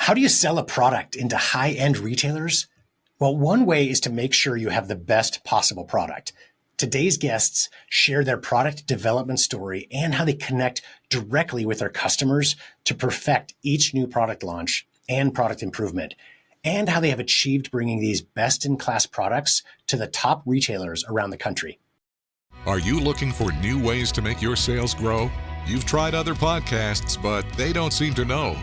How do you sell a product into high-end retailers? Well, one way is to make sure you have the best possible product. Today's guests share their product development story and how they connect directly with their customers to perfect each new product launch and product improvement, and how they have achieved bringing these best-in-class products to the top retailers around the country. Are you looking for new ways to make your sales grow? You've tried other podcasts, but they don't seem to know.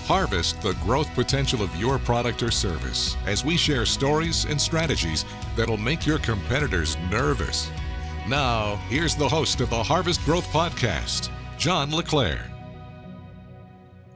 Harvest the growth potential of your product or service as we share stories and strategies that'll make your competitors nervous. Now, here's the host of the Harvest Growth Podcast, John LeClaire.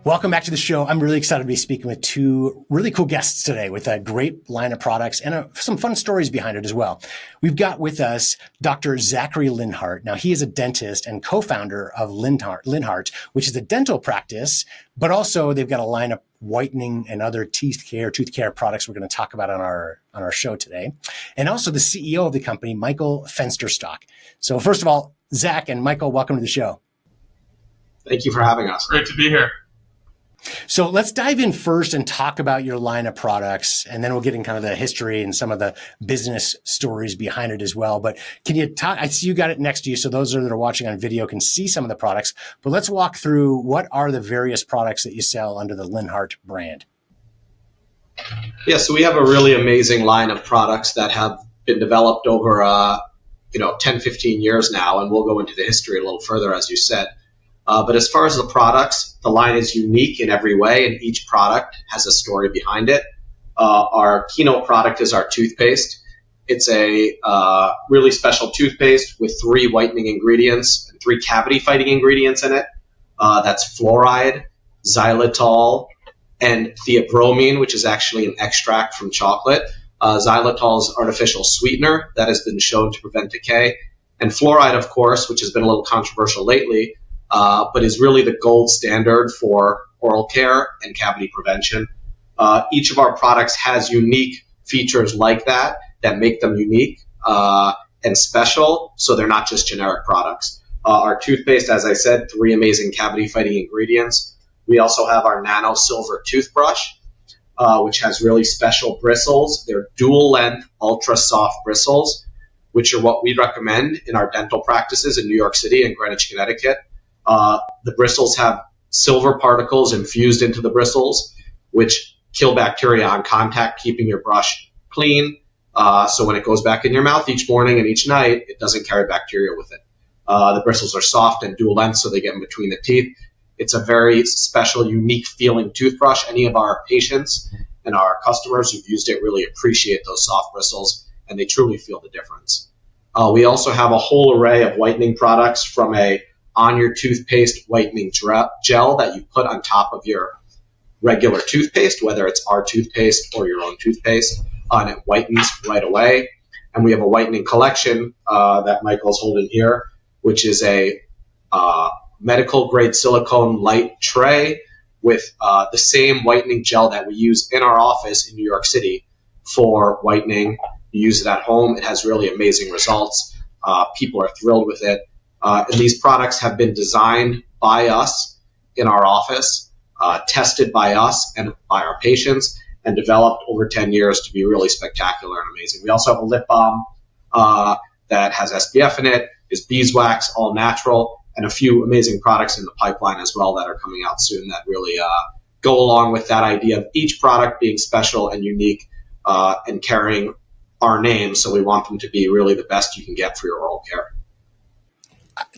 Welcome back to the show. I'm really excited to be speaking with two really cool guests today with a great line of products and some fun stories behind it as well. We've got with us Dr. Zachary Linhart. Now, he is a dentist and co-founder of Linhart, which is a dental practice, but also they've got a line of whitening and other tooth care products we're going to talk about on our show today. And also the CEO of the company, Michael Fensterstock. So first of all, Zach and Michael, welcome to the show. Thank you for having us. Great to be here. So let's dive in first and talk about your line of products, and then we'll get in kind of the history and some of the business stories behind it as well. But can you talk? I see you got it next to you, so those that are watching on video can see some of the products. But let's walk through what are the various products that you sell under the Linhart brand. Yeah, so we have a really amazing line of products that have been developed over 10, 15 years now, and we'll go into the history a little further, as you said. But as far as the products, the line is unique in every way, and each product has a story behind it. Our keynote product is our toothpaste. It's a really special toothpaste with 3 whitening ingredients and 3 cavity-fighting ingredients in it. That's fluoride, xylitol, and theobromine, which is actually an extract from chocolate. Xylitol is artificial sweetener that has been shown to prevent decay. And fluoride, of course, which has been a little controversial lately, but is really the gold standard for oral care and cavity prevention. Each of our products has unique features like that make them unique and special, so they're not just generic products. Our toothpaste, as I said, 3 amazing cavity-fighting ingredients. We also have our nano-silver toothbrush, which has really special bristles. They're dual-length, ultra-soft bristles, which are what we recommend in our dental practices in New York City and Greenwich, Connecticut. The bristles have silver particles infused into the bristles, which kill bacteria on contact, keeping your brush clean. So when it goes back in your mouth each morning and each night, it doesn't carry bacteria with it. The bristles are soft and dual length, so they get in between the teeth. It's a very special, unique feeling toothbrush. Any of our patients and our customers who've used it really appreciate those soft bristles, and they truly feel the difference. We also have a whole array of whitening products, from on your toothpaste whitening gel that you put on top of your regular toothpaste, whether it's our toothpaste or your own toothpaste, and it whitens right away. And we have a whitening collection that Michael's holding here, which is a medical grade silicone light tray with the same whitening gel that we use in our office in New York City for whitening. You use it at home. It has really amazing results. People are thrilled with it. And these products have been designed by us in our office, tested by us and by our patients, and developed over 10 years to be really spectacular and amazing. We also have a lip balm that has SPF in it, is beeswax, all natural, and a few amazing products in the pipeline as well that are coming out soon that really go along with that idea of each product being special and unique and carrying our name. So we want them to be really the best you can get for your oral care.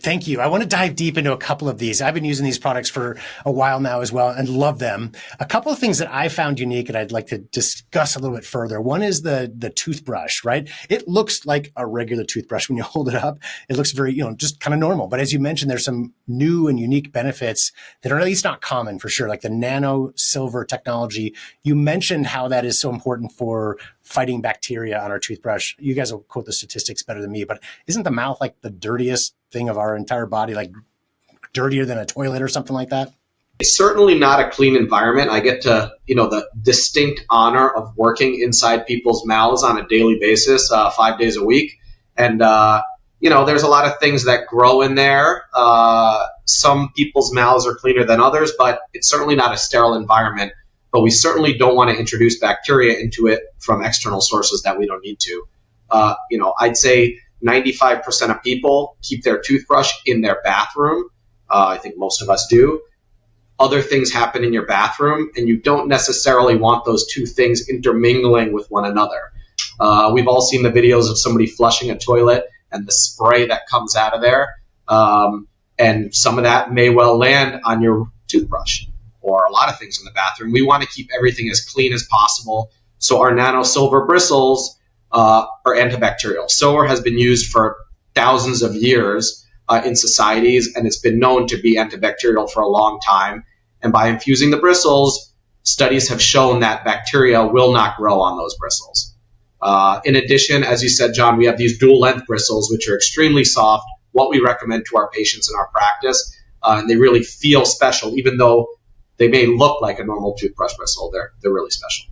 Thank you. I want to dive deep into a couple of these. I've been using these products for a while now as well and love them. A couple of things that I found unique and I'd like to discuss a little bit further. One is the toothbrush, right? It looks like a regular toothbrush when you hold it up. It looks very, just kind of normal. But as you mentioned, there's some new and unique benefits that are at least not common for sure, like the nano-silver technology. You mentioned how that is so important for fighting bacteria on our toothbrush. You guys will quote the statistics better than me, but isn't the mouth like the dirtiest thing of our entire body, like dirtier than a toilet or something like that? It's certainly not a clean environment. I get to, the distinct honor of working inside people's mouths on a daily basis, 5 days a week. And, there's a lot of things that grow in there. Some people's mouths are cleaner than others, but it's certainly not a sterile environment but we certainly don't want to introduce bacteria into it from external sources that we don't need to. I'd say 95% of people keep their toothbrush in their bathroom. I think most of us do. Other things happen in your bathroom, and you don't necessarily want those two things intermingling with one another. We've all seen the videos of somebody flushing a toilet and the spray that comes out of there. And some of that may well land on your toothbrush or a lot of things in the bathroom. We want to keep everything as clean as possible. So our nano-silver bristles are antibacterial. Silver has been used for thousands of years in societies, and it's been known to be antibacterial for a long time. And by infusing the bristles, studies have shown that bacteria will not grow on those bristles. In addition, as you said, John, we have these dual-length bristles, which are extremely soft, what we recommend to our patients in our practice, and they really feel special, even though they may look like a normal toothbrush bristle. They're really special.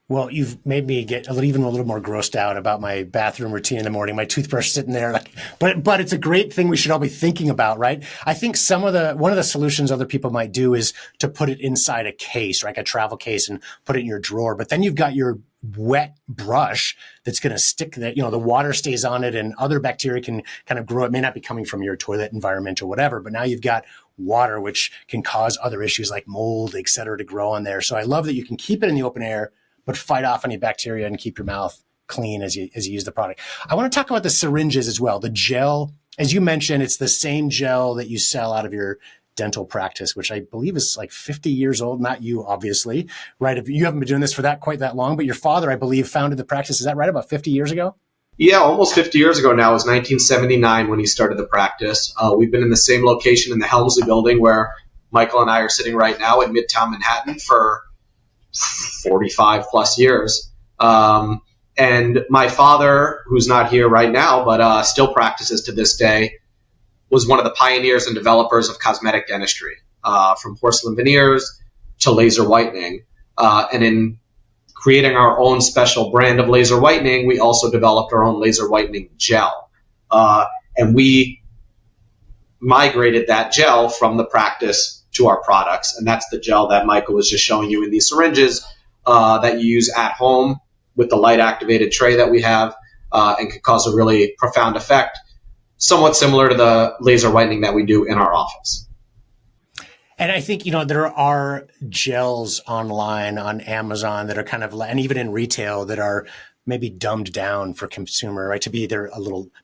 Well, you've made me get even a little more grossed out about my bathroom routine in the morning, my toothbrush sitting there. But it's a great thing we should all be thinking about, right? I think one of the solutions other people might do is to put it inside a case, like a travel case, and put it in your drawer. But then you've got your wet brush that's going to stick that, the water stays on it and other bacteria can kind of grow. It may not be coming from your toilet environment or whatever, but now you've got water, which can cause other issues like mold, et cetera, to grow on there. So I love that you can keep it in the open air, but fight off any bacteria and keep your mouth clean as you use the product. I want to talk about the syringes as well. The gel, as you mentioned, it's the same gel that you sell out of your dental practice, which I believe is like 50 years old. Not you, obviously, right? You haven't been doing this for quite that long, but your father, I believe, founded the practice. Is that right? About 50 years ago? Yeah, almost 50 years ago now. It was 1979 when he started the practice. We've been in the same location in the Helmsley building where Michael and I are sitting right now in Midtown Manhattan for 45 plus years. And my father, who's not here right now, but still practices to this day, was one of the pioneers and developers of cosmetic dentistry, from porcelain veneers to laser whitening. And in creating our own special brand of laser whitening, we also developed our own laser whitening gel. And we migrated that gel from the practice to our products. And that's the gel that Michael was just showing you in these syringes that you use at home with the light activated tray that we have, and could cause a really profound effect, somewhat similar to the laser whitening that we do in our office. And I think, there are gels online on Amazon that are kind of, and even in retail, that are maybe dumbed down for consumer, right? To be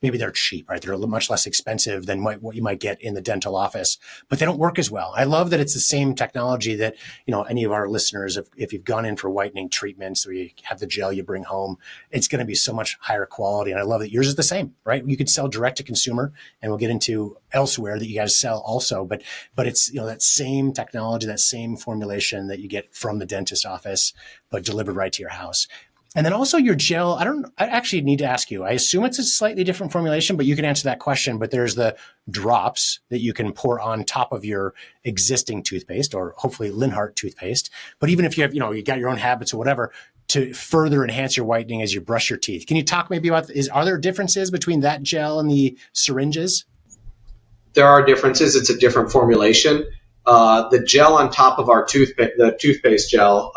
maybe they're cheap, right? They're a little much less expensive than what you might get in the dental office, but they don't work as well. I love that it's the same technology that, any of our listeners, if you've gone in for whitening treatments where you have the gel you bring home, it's going to be so much higher quality. And I love that yours is the same, right? You could sell direct to consumer, and we'll get into elsewhere that you guys sell also, but it's, that same technology, that same formulation that you get from the dentist office, but delivered right to your house. And then also your gel, I actually need to ask you, I assume it's a slightly different formulation, but you can answer that question. But there's the drops that you can pour on top of your existing toothpaste, or hopefully Linhart toothpaste. But even if you have, you got your own habits or whatever, to further enhance your whitening as you brush your teeth. Can you talk maybe about, are there differences between that gel and the syringes? There are differences. It's a different formulation. The gel on top of our the toothpaste gel,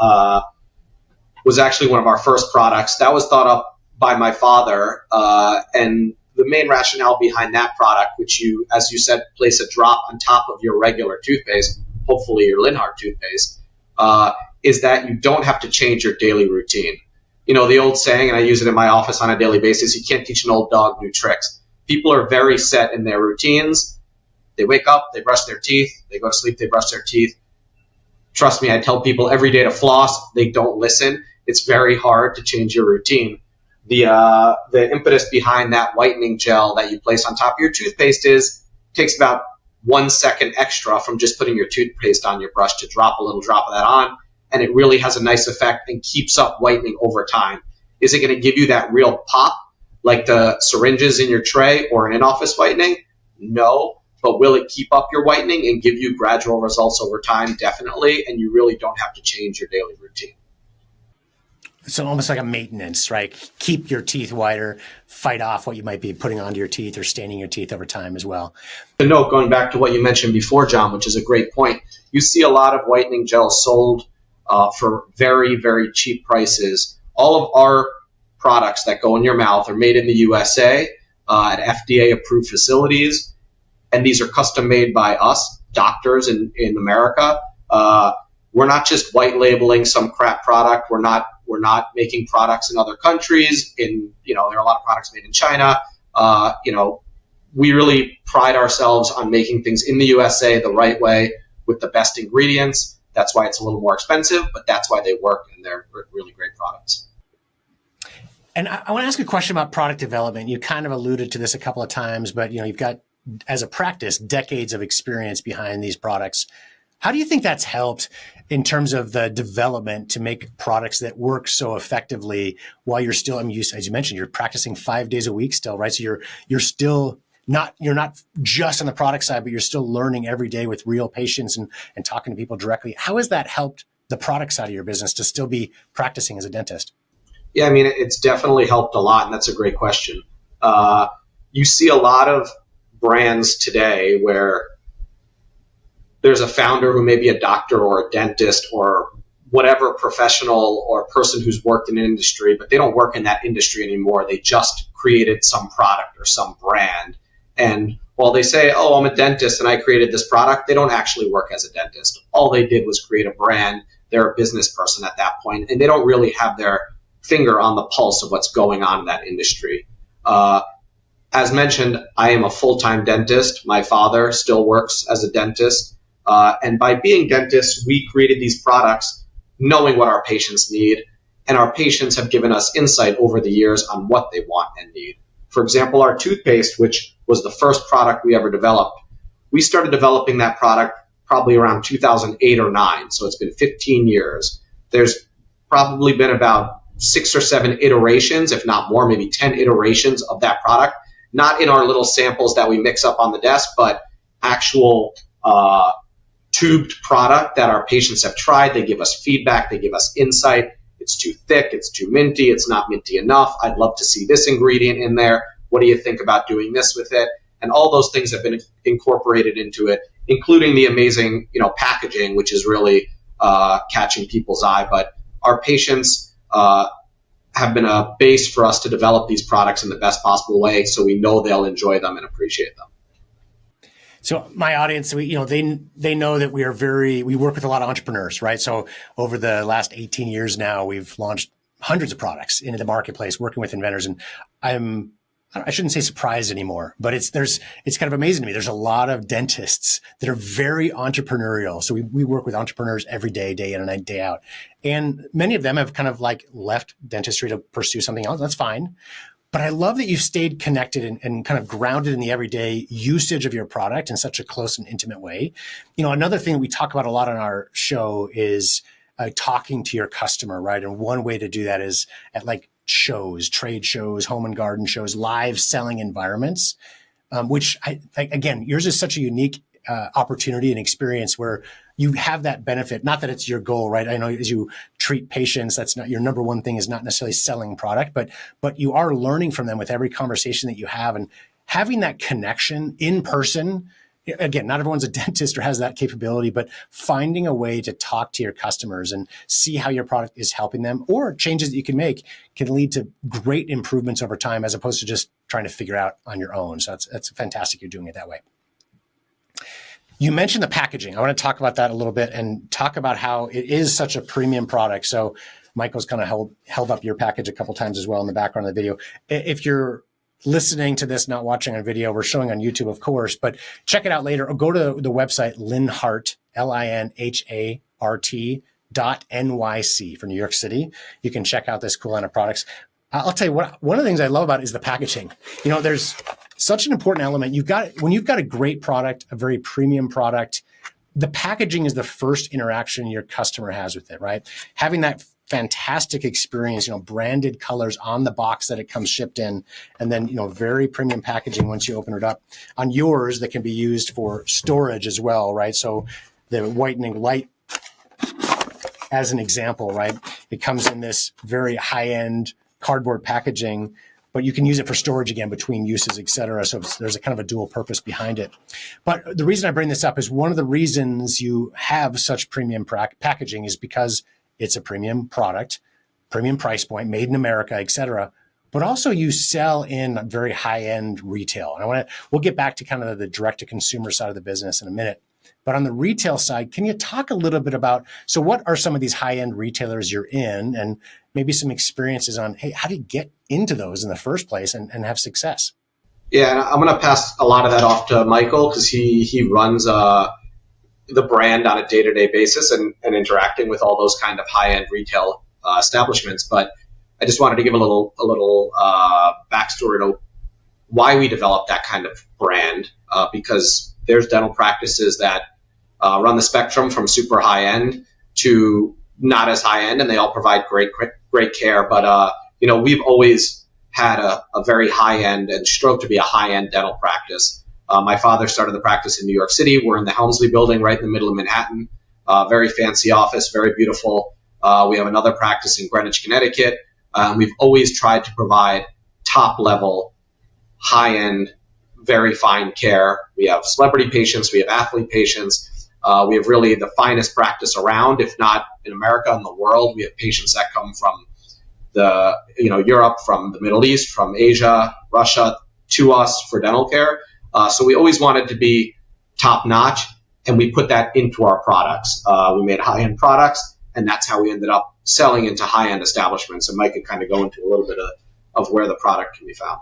was actually one of our first products. That was thought up by my father, and the main rationale behind that product, which you, as you said, place a drop on top of your regular toothpaste, hopefully your Linhart toothpaste, is that you don't have to change your daily routine. The old saying, and I use it in my office on a daily basis, you can't teach an old dog new tricks. People are very set in their routines. They wake up, they brush their teeth, they go to sleep, they brush their teeth. Trust me, I tell people every day to floss. They don't listen. It's very hard to change your routine. The impetus behind that whitening gel that you place on top of your toothpaste takes about 1 second extra from just putting your toothpaste on your brush to drop a little drop of that on, and it really has a nice effect and keeps up whitening over time. Is it going to give you that real pop like the syringes in your tray or an in-office whitening? No. But will it keep up your whitening and give you gradual results over time? Definitely. And you really don't have to change your daily routine. So almost like a maintenance, right? Keep your teeth whiter, fight off what you might be putting onto your teeth or staining your teeth over time as well. A note, going back to what you mentioned before, John, which is a great point. You see a lot of whitening gels sold for very, very cheap prices. All of our products that go in your mouth are made in the USA at FDA-approved facilities, and these are custom made by us, doctors in America. We're not just white labeling some crap product. We're not making products in other countries. There are a lot of products made in China. We really pride ourselves on making things in the USA the right way with the best ingredients. That's why it's a little more expensive, but that's why they work, and they're really great products. And I want to ask a question about product development. You kind of alluded to this a couple of times, but you've got, as a practice, decades of experience behind these products. How do you think that's helped in terms of the development to make products that work so effectively while you're still, as you mentioned, you're practicing 5 days a week still, right? So you're still you're not just on the product side, but you're still learning every day with real patients and talking to people directly. How has that helped the product side of your business to still be practicing as a dentist? Yeah, it's definitely helped a lot, and that's a great question. You see a lot of brands today where there's a founder who may be a doctor or a dentist or whatever professional or person who's worked in an industry, but they don't work in that industry anymore. They just created some product or some brand. And while they say, oh, I'm a dentist and I created this product, they don't actually work as a dentist. All they did was create a brand. They're a business person at that point, and they don't really have their finger on the pulse of what's going on in that industry. As mentioned, I am a full-time dentist. My father still works as a dentist. And by being dentists, we created these products knowing what our patients need, and our patients have given us insight over the years on what they want and need. For example, our toothpaste, which was the first product we ever developed, we started developing that product probably around 2008 or 9, so it's been 15 years. There's probably been about 6 or 7 iterations, if not more, maybe 10 iterations of that product, not in our little samples that we mix up on the desk, but actual tubed product that our patients have tried. They give us feedback. They give us insight. It's too thick. It's too minty. It's not minty enough. I'd love to see this ingredient in there. What do you think about doing this with it? And all those things have been incorporated into it, including the amazing, packaging, which is really catching people's eye. But our patients have been a base for us to develop these products in the best possible way, so we know they'll enjoy them and appreciate them. So my audience, they know that we work with a lot of entrepreneurs, right? So over the last 18 years now, we've launched hundreds of products into the marketplace, working with inventors. And I shouldn't say surprised anymore, but it's kind of amazing to me. There's a lot of dentists that are very entrepreneurial. So we work with entrepreneurs every day, day in and day out. And many of them have kind of left dentistry to pursue something else. That's fine. But I love that you've stayed connected and kind of grounded in the everyday usage of your product in such a close and intimate way. Another thing that we talk about a lot on our show is talking to your customer, right? And one way to do that is at shows, trade shows, home and garden shows, live selling environments, which again, yours is such a unique opportunity and experience where you have that benefit. Not that it's your goal, right? I know as you treat patients, that's not your number one thing, is not necessarily selling product, but you are learning from them with every conversation that you have, and having that connection in person. Again, not everyone's a dentist or has that capability, but finding a way to talk to your customers and see how your product is helping them, or changes that you can make, can lead to great improvements over time, as opposed to just trying to figure out on your own. So that's fantastic you're doing it that way. You mentioned the packaging. I want to talk about that a little bit and talk about how it is such a premium product. So Michael's kind of held up your package a couple times as well in the background of the video. If you're listening to this, not watching on video, we're showing on YouTube, of course, but check it out later, or go to the website Linhart, LINHART.NYC for New York City. You can check out this cool line of products. I'll tell you what, one of the things I love about it is the packaging. There's such an important element. When you've got a great product, a very premium product, the packaging is the first interaction your customer has with it, right? Having that fantastic experience, branded colors on the box that it comes shipped in, and then, very premium packaging once you open it up. On yours, that can be used for storage as well, right? So the whitening light, as an example, right? It comes in this very high-end cardboard packaging, but you can use it for storage again between uses, et cetera. So there's a kind of a dual purpose behind it. But the reason I bring this up is one of the reasons you have such premium packaging is because it's a premium product, premium price point, made in America, et cetera. But also you sell in very high-end retail. And we'll get back to kind of the direct-to-consumer side of the business in a minute. But on the retail side, can you talk a little bit about, so what are some of these high-end retailers you're in, and maybe some experiences on, hey, how do you get into those in the first place and have success? Yeah, and I'm going to pass a lot of that off to Michael because he runs the brand on a day-to-day basis and interacting with all those kind of high-end retail establishments. But I just wanted to give a little backstory to why we developed that kind of brand, because there's dental practices that run the spectrum from super high-end to not as high-end, and they all provide great care. But, we've always had a very high-end and strove to be a high-end dental practice. My father started the practice in New York City. We're in the Helmsley building right in the middle of Manhattan. Very fancy office, very beautiful. We have another practice in Greenwich, Connecticut. We've always tried to provide top-level, high-end, very fine care. We have celebrity patients. We have athlete patients. We have really the finest practice around, if not in America, in the world. We have patients that come from Europe, from the Middle East, from Asia, Russia, to us for dental care. So we always wanted to be top-notch, and we put that into our products. We made high-end products, and that's how we ended up selling into high-end establishments. And Mike could kind of go into a little bit of where the product can be found.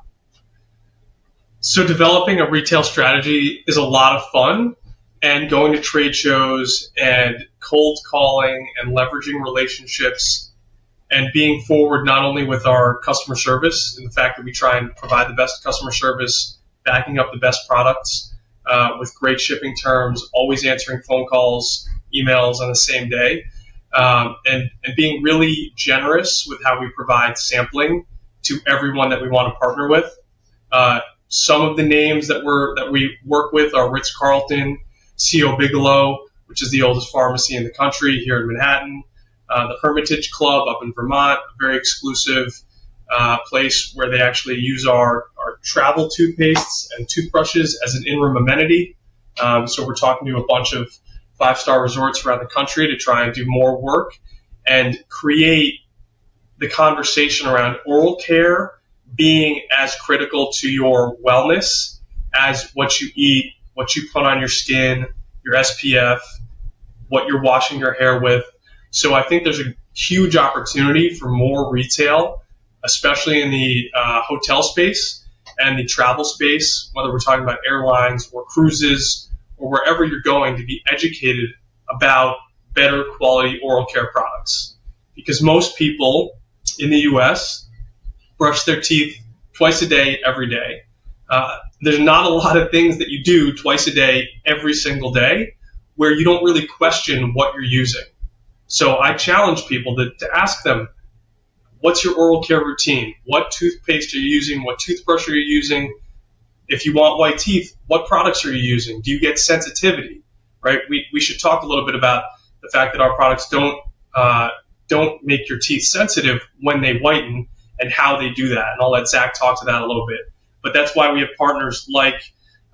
So developing a retail strategy is a lot of fun, and going to trade shows and cold calling and leveraging relationships and being forward not only with our customer service and the fact that we try and provide the best customer service, backing up the best products with great shipping terms, always answering phone calls, emails on the same day, and being really generous with how we provide sampling to everyone that we want to partner with. Some of the names that we work with are Ritz-Carlton, C.O. Bigelow, which is the oldest pharmacy in the country here in Manhattan, the Hermitage Club up in Vermont, a very exclusive place where they actually use our travel toothpastes and toothbrushes as an in-room amenity. So we're talking to a bunch of 5-star resorts around the country to try and do more work and create the conversation around oral care being as critical to your wellness as what you eat, what you put on your skin, your SPF, what you're washing your hair with. So I think there's a huge opportunity for more retail, especially in the hotel space and the travel space, whether we're talking about airlines or cruises or wherever you're going, to be educated about better quality oral care products. Because most people in the U.S. brush their teeth twice a day, every day. There's not a lot of things that you do twice a day, every single day, where you don't really question what you're using. So I challenge people to ask them, what's your oral care routine? What toothpaste are you using? What toothbrush are you using? If you want white teeth, what products are you using? Do you get sensitivity? Right? We should talk a little bit about the fact that our products don't make your teeth sensitive when they whiten and how they do that. And I'll let Zach talk to that a little bit. But that's why we have partners like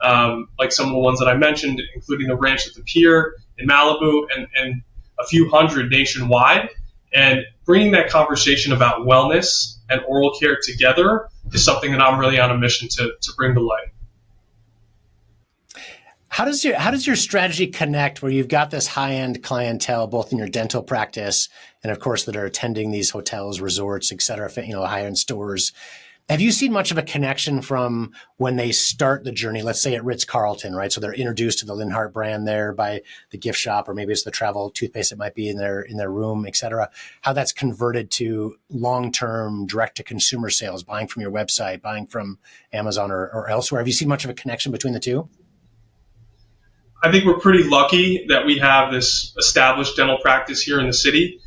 some of the ones that I mentioned, including the Ranch at the Pier in Malibu and a few hundred nationwide. And bringing that conversation about wellness and oral care together is something that I'm really on a mission to bring to light. How does your strategy connect where you've got this high-end clientele, both in your dental practice and of course that are attending these hotels, resorts, et cetera, high-end stores? Have you seen much of a connection from when they start the journey, let's say at Ritz-Carlton, right? So they're introduced to the Linhart brand there by the gift shop, or maybe it's the travel toothpaste that might be in their room, et cetera. How that's converted to long-term direct-to-consumer sales, buying from your website, buying from Amazon or elsewhere. Have you seen much of a connection between the two? I think we're pretty lucky that we have this established dental practice here in the city.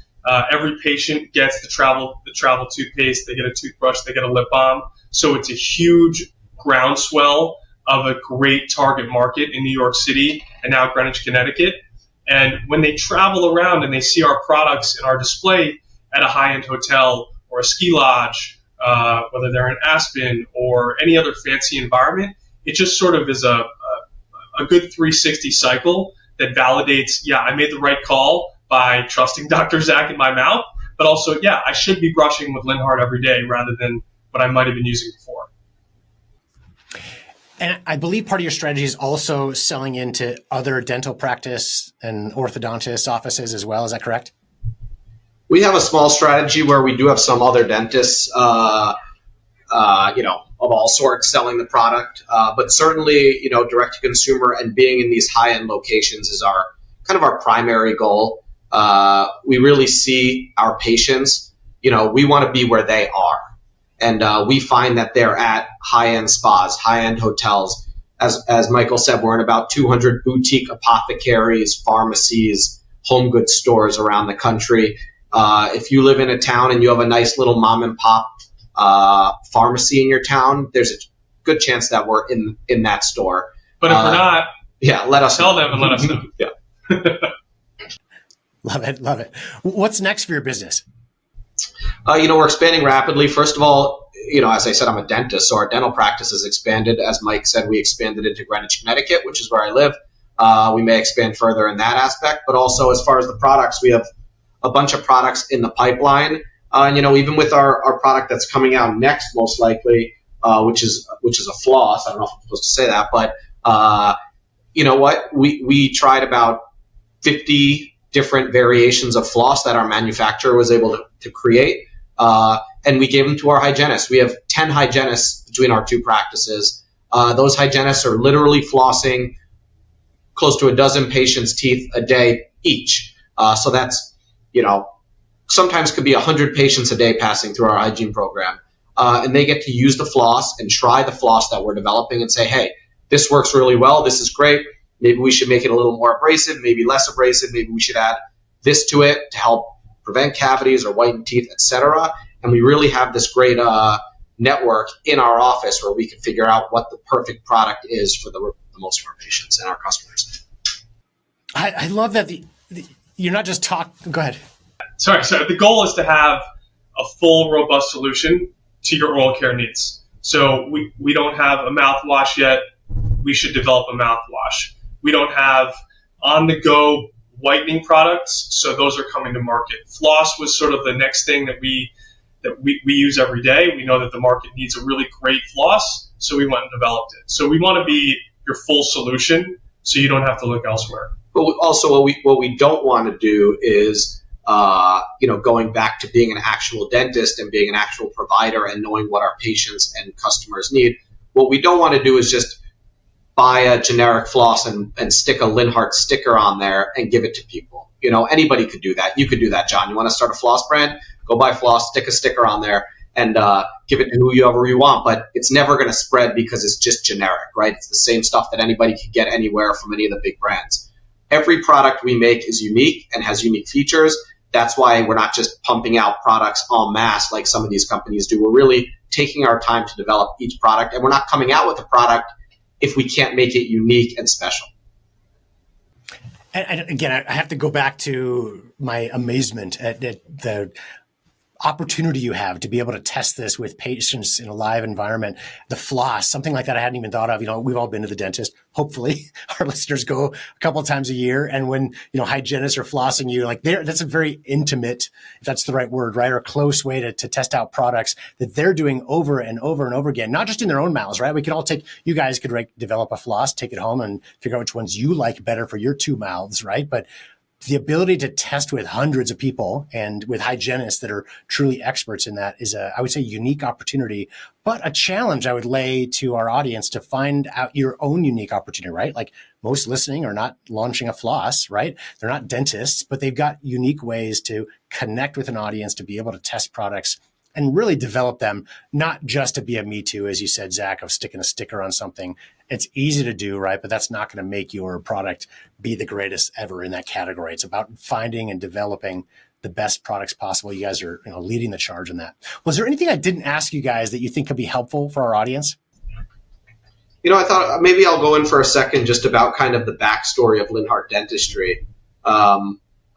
Every patient gets the travel toothpaste, they get a toothbrush, they get a lip balm. So it's a huge groundswell of a great target market in New York City and now Greenwich, Connecticut. And when they travel around and they see our products in our display at a high-end hotel or a ski lodge, whether they're in Aspen or any other fancy environment, it just sort of is a good 360 cycle that validates, yeah, I made the right call. by trusting Dr. Zach in my mouth, but also, yeah, I should be brushing with Linhart every day rather than what I might have been using before. And I believe part of your strategy is also selling into other dental practice and orthodontist offices as well. Is that correct? We have a small strategy where we do have some other dentists, of all sorts selling the product. But certainly, direct to consumer and being in these high-end locations is our primary goal. We really see our patients, we want to be where they are. And we find that they're at high-end spas, high-end hotels. As Michael said, we're in about 200 boutique apothecaries, pharmacies, home goods stores around the country. If you live in a town and you have a nice little mom and pop pharmacy in your town, there's a good chance that we're in that store. But if we're not, let us tell know. them and let us know. Yeah. Love it. What's next for your business? We're expanding rapidly. First of all, as I said, I'm a dentist, so our dental practice has expanded. As Mike said, we expanded into Greenwich, Connecticut, which is where I live. We may expand further in that aspect, but also as far as the products, we have a bunch of products in the pipeline. And even with our product that's coming out next, most likely, which is a floss. I don't know if I'm supposed to say that, but you know what? We tried about 50 different variations of floss that our manufacturer was able to create, and we gave them to our hygienists. We have 10 hygienists between our two practices. Those hygienists are literally flossing close to a dozen patients' teeth a day each. So that's, sometimes could be 100 patients a day passing through our hygiene program. And they get to use the floss and try the floss that we're developing and say, hey, this works really well. This is great. Maybe we should make it a little more abrasive, maybe less abrasive. Maybe we should add this to it to help prevent cavities or whiten teeth, etc. And we really have this great network in our office where we can figure out what the perfect product is for the most of our patients and our customers. I love that you're not just talking. Go ahead. Sorry. So the goal is to have a full, robust solution to your oral care needs. So we don't have a mouthwash yet. We should develop a mouthwash. We don't have on-the-go whitening products, so those are coming to market. Floss was sort of the next thing that we use every day. We know that the market needs a really great floss, so we went and developed it. So we want to be your full solution, so you don't have to look elsewhere. But also, what we don't want to do is, going back to being an actual dentist and being an actual provider and knowing what our patients and customers need. What we don't want to do is just buy a generic floss and stick a Linhart sticker on there and give it to people. Anybody could do that. You could do that, John. You want to start a floss brand? Go buy floss, stick a sticker on there, and give it to whoever you want. But it's never going to spread because it's just generic, right? It's the same stuff that anybody could get anywhere from any of the big brands. Every product we make is unique and has unique features. That's why we're not just pumping out products en masse like some of these companies do. We're really taking our time to develop each product, and we're not coming out with a product if we can't make it unique and special. And again, I have to go back to my amazement at the opportunity you have to be able to test this with patients in a live environment. The floss, something like that I hadn't even thought of. We've all been to the dentist. Hopefully our listeners go a couple of times a year. And when, hygienists are flossing you, that's a very intimate, if that's the right word, right? Or close way to test out products that they're doing over and over and over again, not just in their own mouths, right? We could all you guys could develop a floss, take it home and figure out which ones you like better for your two mouths, right? But the ability to test with hundreds of people and with hygienists that are truly experts in that is I would say, unique opportunity, but a challenge I would lay to our audience to find out your own unique opportunity, right? Like most listening are not launching a floss, right? They're not dentists, but they've got unique ways to connect with an audience to be able to test products and really develop them, not just to be a me too, as you said, Zach, of sticking a sticker on something. It's easy to do, right? But that's not going to make your product be the greatest ever in that category. It's about finding and developing the best products possible. You guys are leading the charge in that. Was there anything I didn't ask you guys that you think could be helpful for our audience? I thought maybe I'll go in for a second just about kind of the backstory of Linhart Dentistry.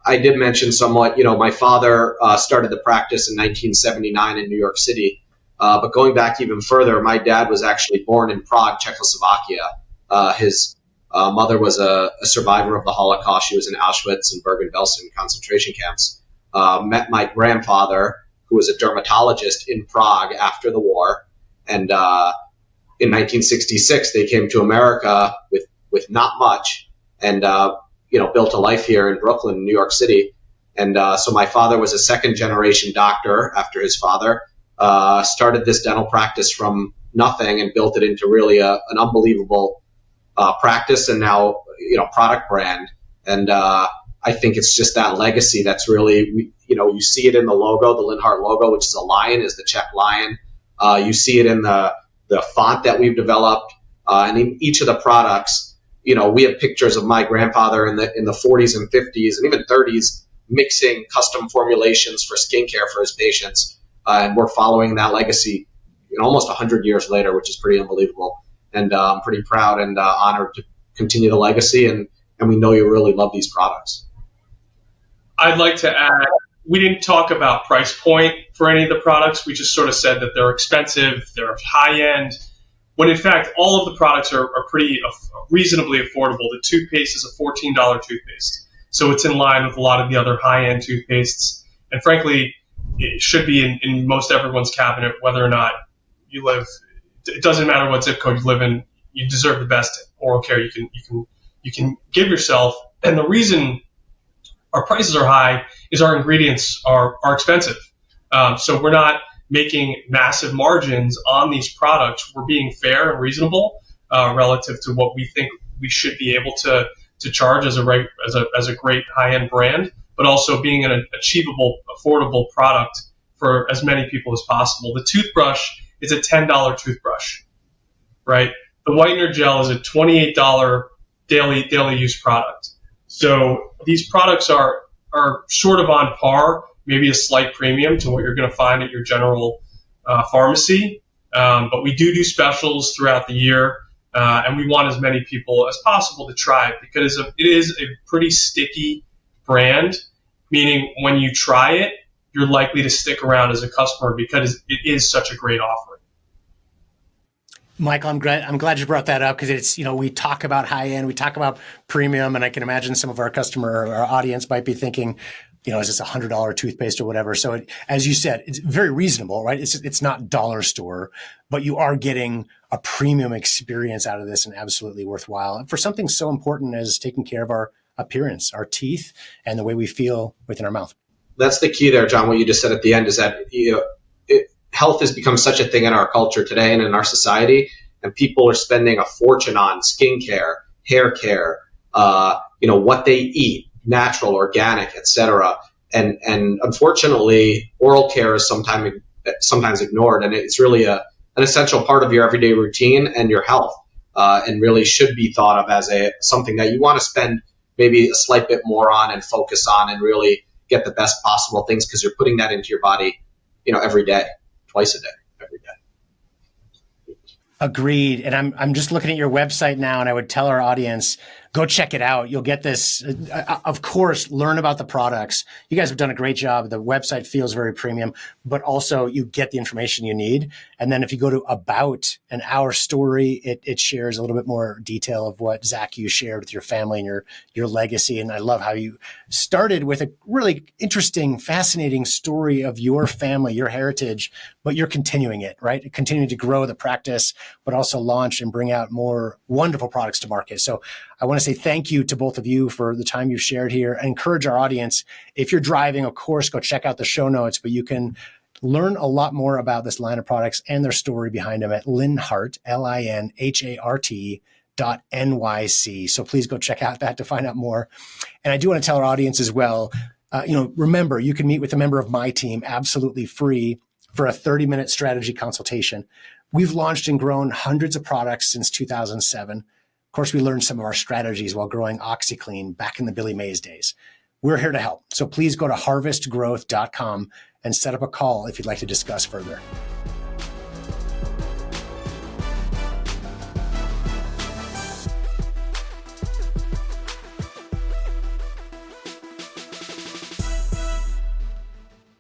I did mention somewhat, my father started the practice in 1979 in New York City. But going back even further, my dad was actually born in Prague, Czechoslovakia. His Mother was a survivor of the Holocaust. She was in Auschwitz and Bergen-Belsen concentration camps. Met my grandfather, who was a dermatologist in Prague after the war. And in 1966, they came to America with not much and, built a life here in Brooklyn, New York City. And so my father was a second-generation doctor after his father, started this dental practice from nothing and built it into really an unbelievable practice and now, product brand. And I think it's just that legacy that's really, you see it in the logo, the Linhart logo, which is a lion, is the Czech lion. You see it in the font that we've developed, and in each of the products, we have pictures of my grandfather in the 40s and 50s and even 30s mixing custom formulations for skincare for his patients, and we're following that legacy, almost 100 years later, which is pretty unbelievable. And I'm pretty proud and honored to continue the legacy, and we know you really love these products. I'd like to add, we didn't talk about price point for any of the products. We just sort of said that they're expensive, they're high end, when in fact all of the products are pretty reasonably affordable. The toothpaste is a $14 toothpaste, so it's in line with a lot of the other high end toothpastes. And frankly, it should be in most everyone's cabinet, whether or not you live. It doesn't matter what zip code you live in. You deserve the best oral care you can give yourself. And the reason our prices are high is our ingredients are expensive. So we're not making massive margins on these products. We're being fair and reasonable relative to what we think we should be able to charge as a great high-end brand, but also being an achievable, affordable product for as many people as possible. The toothbrush is a $10 toothbrush, right? The whitener gel is a $28 daily use product. So these products are sort of on par, maybe a slight premium to what you're going to find at your general pharmacy. But we do specials throughout the year, and we want as many people as possible to try it because it is a pretty sticky brand, meaning when you try it, you're likely to stick around as a customer because it is such a great offering. Michael, I'm glad you brought that up because it's, we talk about high end, we talk about premium, and I can imagine some of our customer or our audience might be thinking, is this $100 toothpaste or whatever? So as you said, it's very reasonable, right? It's not dollar store, but you are getting a premium experience out of this and absolutely worthwhile for something so important as taking care of our appearance, our teeth, and the way we feel within our mouth. That's the key there, John. What you just said at the end is that, health has become such a thing in our culture today and in our society, and people are spending a fortune on skincare, hair care, what they eat, natural, organic, etc. And unfortunately, oral care is sometimes ignored, and it's really an essential part of your everyday routine and your health, and really should be thought of as something that you want to spend maybe a slight bit more on and focus on and really get the best possible things because you're putting that into your body, every day. Twice a day, every day. Agreed. And I'm just looking at your website now, and I would tell our audience, go check it out. You'll get this, of course, learn about the products. You guys have done a great job. The website feels very premium, but also you get the information you need. And then if you go to About and Our Story, it shares a little bit more detail of what, Zach, you shared with your family and your legacy. And I love how you started with a really interesting, fascinating story of your family, your heritage, but you're continuing it, right? Continuing to grow the practice, but also launch and bring out more wonderful products to market. So I want to say thank you to both of you for the time you've shared here. I encourage our audience, if you're driving, of course, go check out the show notes, but you can learn a lot more about this line of products and their story behind them at Linhart, LINHART.NYC. So please go check out that to find out more. And I do want to tell our audience as well, remember, you can meet with a member of my team absolutely free for a 30-minute strategy consultation. We've launched and grown hundreds of products since 2007. Of course, we learned some of our strategies while growing OxyClean back in the Billy Mays days. We're here to help. So please go to harvestgrowth.com and set up a call if you'd like to discuss further.